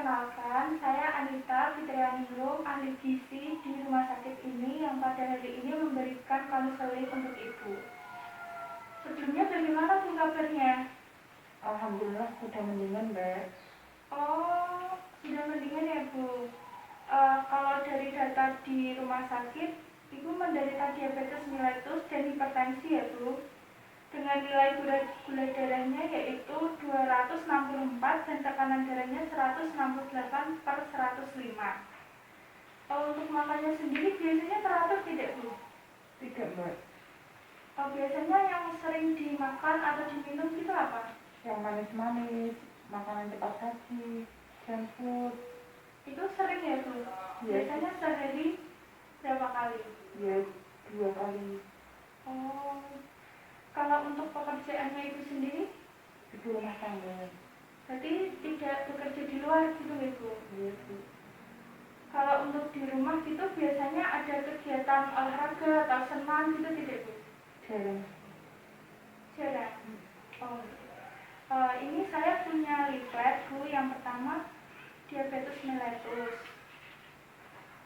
perkenalkan, saya Anita Fitrianingrum, ahli gizi di rumah sakit ini yang pada hari ini memberikan konseling untuk Ibu. Sebelumnya bagaimana pun kabarnya? Alhamdulillah sudah mendingan, Mbak. Oh, sudah mendingan ya Bu. Kalau dari data di rumah sakit, Ibu menderita diabetes mellitus dan hipertensi ya Bu. Dengan nilai gula darahnya yaitu 264 dan tekanan darahnya 168/105. Untuk makannya sendiri biasanya teratur tidak Bu? Tidak, Mbak. Biasanya yang sering dimakan atau diminum itu apa? Yang manis-manis, makanan cepat saji, junk food. Itu sering ya Bu? Yes. Biasanya sehari berapa kali? Ya, 2 kali. Oh, kalau untuk pekerjaannya Ibu sendiri? Ibu rumah tangga. Berarti tidak bekerja di luar gitu ya Bu? Iya, Bu. Kalau untuk di rumah gitu biasanya ada kegiatan olahraga atau senam gitu tidak Bu? Jarang. Jarang. Oh. Ini saya punya leaflet Bu. Yang pertama diabetes mellitus.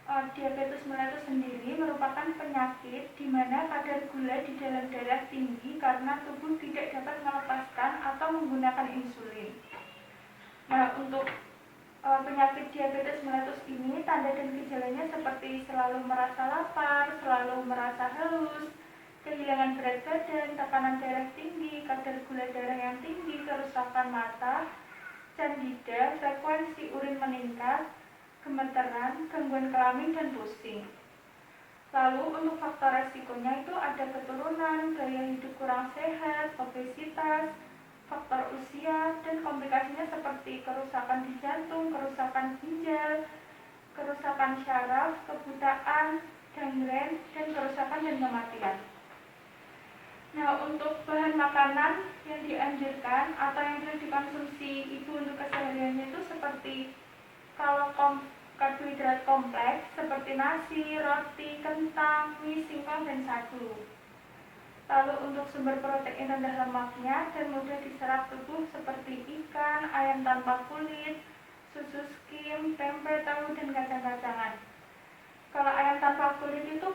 Diabetes mellitus sendiri merupakan penyakit di mana kadar gula di dalam darah tinggi karena tubuh tidak dapat melepaskan atau menggunakan insulin. Nah, untuk penyakit diabetes mellitus ini tanda dan gejalanya seperti selalu merasa lapar, selalu merasa haus, kehilangan berat badan, tekanan darah tinggi, kadar gula darah yang tinggi, kerusakan mata, candida, frekuensi urin meningkat, gemeteran, gangguan kelamin, dan pusing. Lalu untuk faktor resikonya itu ada keturunan, gaya hidup kurang sehat, obesitas, faktor usia, dan komplikasinya seperti kerusakan di jantung, kerusakan ginjal, kerusakan syaraf, kebutaan, gangren, dan kerusakan dan kematian. Nah, untuk bahan makanan yang dianjurkan atau yang bisa dikonsumsi Ibu untuk kesehariannya itu seperti kalau karbohidrat kompleks seperti nasi, roti, kentang, mie, singkong, dan sagu. Lalu untuk sumber protein rendah lemaknya dan mudah diserap tubuh seperti ikan, ayam tanpa kulit, susu skim, tempe, tahu, dan kacang-kacangan. Kalau ayam tanpa kulit itu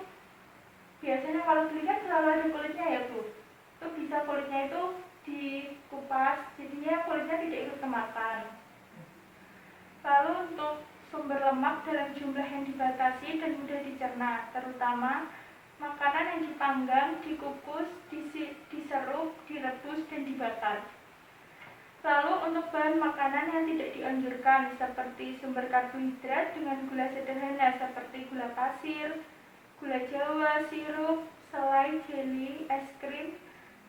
biasanya kalau beli kan selalu ada kulitnya ya Bu. Itu bisa kulitnya itu dikupas, jadinya kulitnya tidak ikut kemakan. Lalu untuk sumber lemak dalam jumlah yang dibatasi dan mudah dicerna, terutama makanan yang dipanggang, dikukus, diserut, direbus, dan dibakar. Lalu untuk bahan makanan yang tidak dianjurkan seperti sumber karbohidrat dengan gula sederhana seperti gula pasir, gula jawa, sirup, selai, jeli, es krim,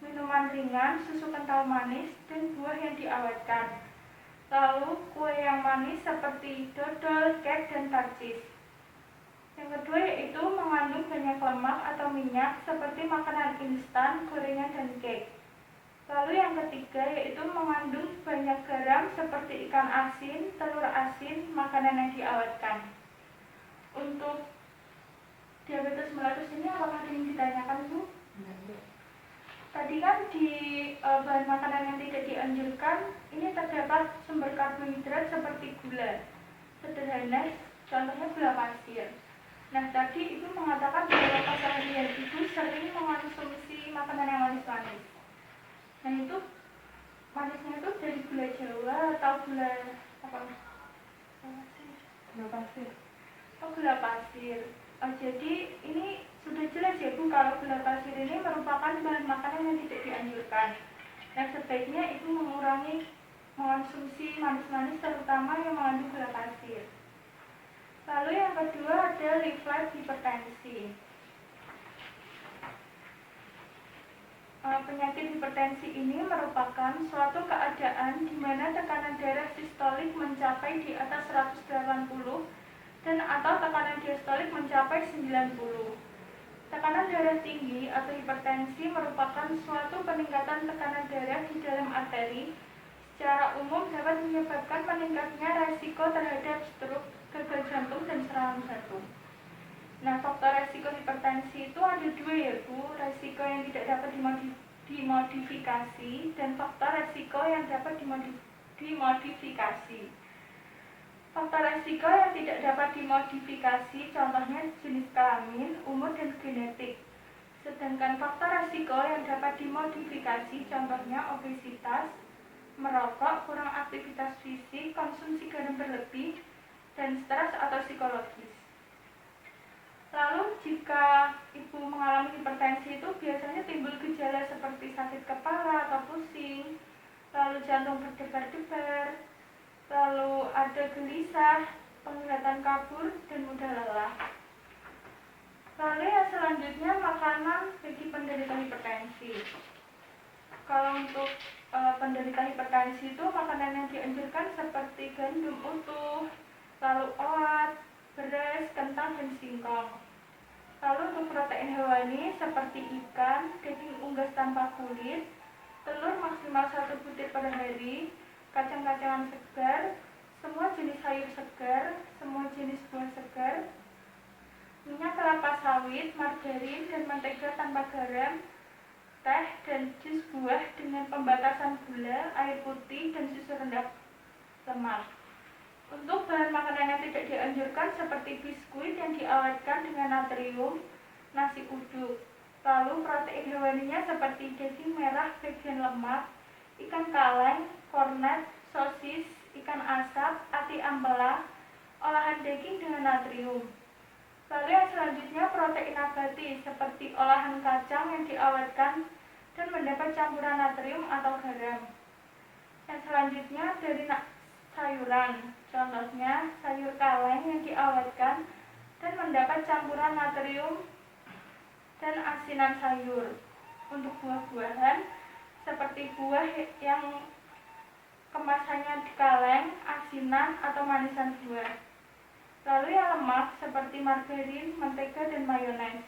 minuman ringan, susu kental manis, dan buah yang diawetkan. Lalu kue yang manis seperti dodol, kek, dan tarcis. Yang kedua yaitu mengandung banyak lemak atau minyak seperti makanan instan, gorengan, dan kek. Lalu yang ketiga yaitu mengandung banyak garam seperti ikan asin, telur asin, makanan yang diawetkan. Untuk diabetes mellitus ini apakah ada yang ditanyakan Bu? Tadi kan di bahan makanan yang tidak dianjurkan ini terdapat sumber karbohidrat seperti gula sederhana, contohnya gula pasir. Nah, tadi Ibu mengatakan bahwa keseharian Ibu sering mengonsumsi makanan yang manis-manis. Nah, itu manisnya itu dari gula jawa atau gula apa? Gula pasir. Oh, gula pasir. Jadi ini sudah jelas ya Bu, kalau gula pasir ini merupakan bahan makanan yang tidak dianjurkan. Nah, sebaiknya Ibu mengurangi mengonsumsi manis-manis terutama yang mengandung gula pasir. Lalu yang kedua ada leaflet hipertensi. Penyakit hipertensi ini merupakan suatu keadaan di mana tekanan darah sistolik mencapai di atas 180 dan atau tekanan diastolik mencapai 90. Tekanan darah tinggi atau hipertensi merupakan suatu peningkatan tekanan darah di dalam arteri. Secara umum dapat menyebabkan meningkatnya resiko terhadap stroke, gagal jantung, dan serangan jantung. Nah, faktor resiko hipertensi itu ada dua ya Bu, resiko yang tidak dapat dimodifikasi dan faktor resiko yang dapat dimodifikasi. Faktor resiko yang tidak dapat dimodifikasi contohnya jenis kelamin, umur, dan genetik. Sedangkan faktor resiko yang dapat dimodifikasi contohnya obesitas, merokok, kurang aktivitas fisik, konsumsi garam berlebih, dan stres atau psikologis. Lalu jika ibu mengalami hipertensi itu biasanya timbul gejala seperti sakit kepala atau pusing, lalu jantung berdebar-debar, lalu ada gelisah, penglihatan kabur, dan mudah lelah. Lalu yang selanjutnya makanan bagi penderita hipertensi. Kalau untuk penderita hipertensi itu makanan yang dianjurkan seperti gandum utuh, lalu oat, beras, kentang, dan singkong. Lalu untuk protein hewani seperti ikan, daging unggas tanpa kulit, telur maksimal 1 butir per hari, kacang-kacangan segar, semua jenis sayur segar, semua jenis buah segar, minyak kelapa sawit, margarin, dan mentega tanpa garam, teh dan jus buah dengan pembatasan gula, air putih, dan susu rendah lemak. Untuk bahan makanan yang tidak dianjurkan seperti biskuit yang diawetkan dengan natrium, nasi uduk. Lalu protein hewaninya seperti daging merah bagian lemak, ikan kaleng, kornet, sosis, ikan asap, ati ampela, olahan daging dengan natrium. Lalu yang selanjutnya protein nabati seperti olahan kacang yang diawetkan dan mendapat campuran natrium atau garam. Yang selanjutnya dari sayuran, contohnya sayur kaleng yang diawetkan dan mendapat campuran natrium dan asinan sayur. Untuk buah-buahan seperti buah yang kemasannya di kaleng, asinan, atau manisan buah. Lalu yang lemak seperti margarin, mentega, dan mayones.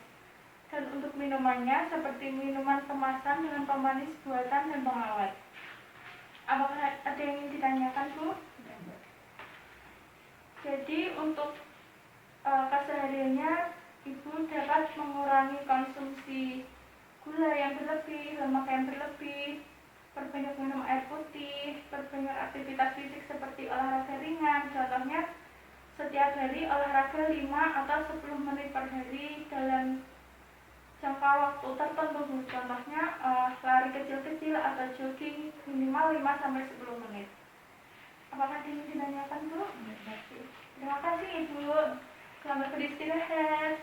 Dan untuk minumannya seperti minuman kemasan dengan pemanis buatan dan pengawet. Apakah ada yang ingin ditanyakan, Bu? Jadi untuk kesehariannya ibu dapat mengurangi konsumsi gula yang berlebih, lemak yang berlebih, perbanyak minum air putih, perbanyak aktivitas fisik seperti olahraga ringan. Contohnya setiap hari olahraga 5 atau 10 menit per hari dalam jangka waktu tertentu. Contohnya lari kecil-kecil atau jogging minimal 5-10 menit. Apakah ingin ditanyakan, Bu? Terima kasih, Ibu. Selamat beristirahat.